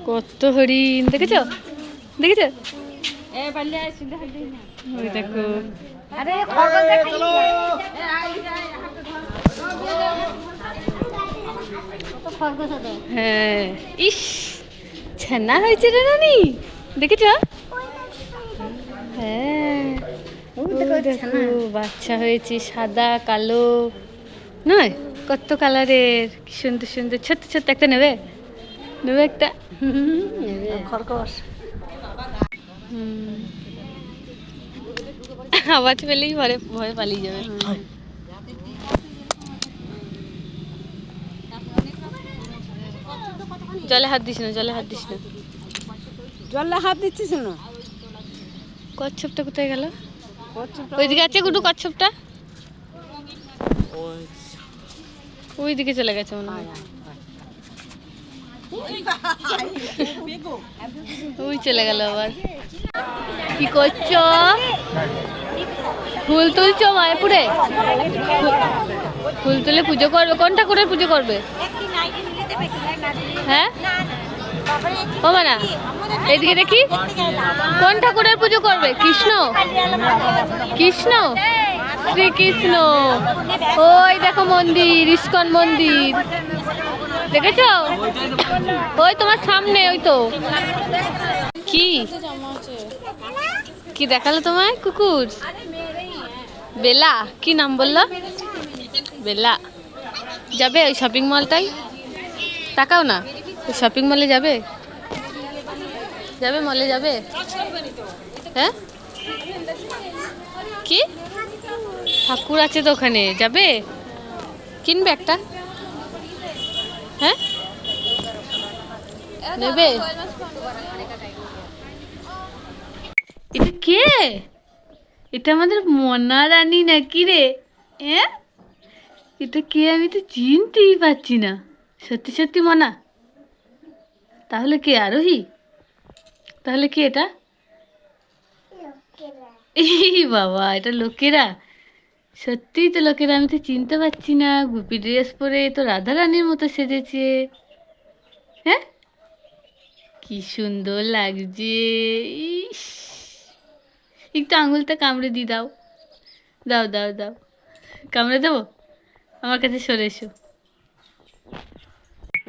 কত হরিণ দেখেছো দেখেছো ওই দেখো হ্যাঁ ইস ছানা হয়েছে রে নানি দেখেছ হ্যাঁ দেখো বাচ্চা হয়েছে সাদা কালো নয় কত কালারের কি সুন্দর সুন্দর ছোট্ট ছোট্ট একটা নেবে নেবে একটা খরগোশ আওয়াজ পেলেই ভয়ে ভয়ে পালিয়ে যাবে জলে হাত দিস না জলে হাত দিস না জলে হাত দিচ্ছিস না কচ্ছপটা কোথায় গেল ওইদিকে আছে গুডু কচ্ছপটা ওইদিকে চলে গেছে মনে হয় ওই চলে গেল আবার কি করছো ফুল তুলছো মায়াপুরে ফুল তুলে পুজো করবে কোন ঠাকুরের পুজো করবে হ্যাঁ ও না এদিকে দেখি কোন ঠাকুরের পুজো করবে কৃষ্ণ কৃষ্ণ শ্রীকৃষ্ণ ওই দেখো মন্দির ইস্কন মন্দির দেখেছো ওই তোমার সামনে ওই তো কি কি দেখালো তোমায় কুকুর বেলা কি নাম বললো বেলা যাবে ওই শপিং মলটাই তাকাও না ওই শপিং মলে যাবে যাবে মলে যাবে হ্যাঁ কি ঠাকুর আছে তো ওখানে যাবে কিনবে একটা হ্যাঁ নেবে এটা কে এটা আমাদের মনা রানী নাকি রে হ্যাঁ এটা কে আমি তো চিনতেই পারছি না সত্যি সত্যি মনা তাহলে কে আরোহী তাহলে কি এটা এই বাবা এটা লোকেরা সত্যিই তো লোকেরা আমি তো চিনতে পারছি না গুপি ড্রেস পরে তো রাধা রানীর মতো সেজেছে হ্যাঁ কি সুন্দর লাগছে ইস একটু আঙুলটা কামড়ে দিয়ে দাও দাও দাও দাও কামড়ে দেবো আমার কাছে সরে এসো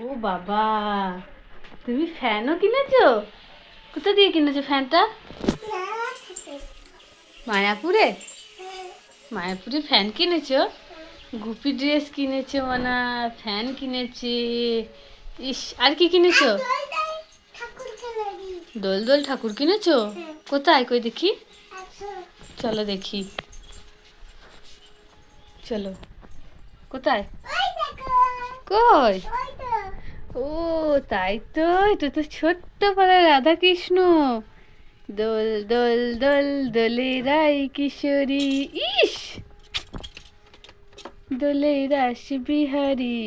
ও বাবা তুমি ফ্যানও কিনেছো কোথা দিয়ে কিনেছো ফ্যানটা মায়াপুরে মায়াপুরে ফ্যান কিনেছো গুপি ড্রেস কিনেছো মানা ফ্যান কিনেছে ইস আর কি কিনেছো দোল দোল ঠাকুর কিনেছো কোথায় কই দেখি চলো দেখি চলো কোথায় কই ও তাই তো এটা তো ছোট্ট পাড়ার রাধা কৃষ্ণ দোল দোল দোল দোলে রাই কিশোরী ইস দোলে রাস বিহারী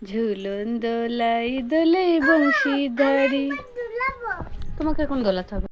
ঝুলন দোলাই দোলে বংশীধারী তোমাকে এখন দোলাতে হবে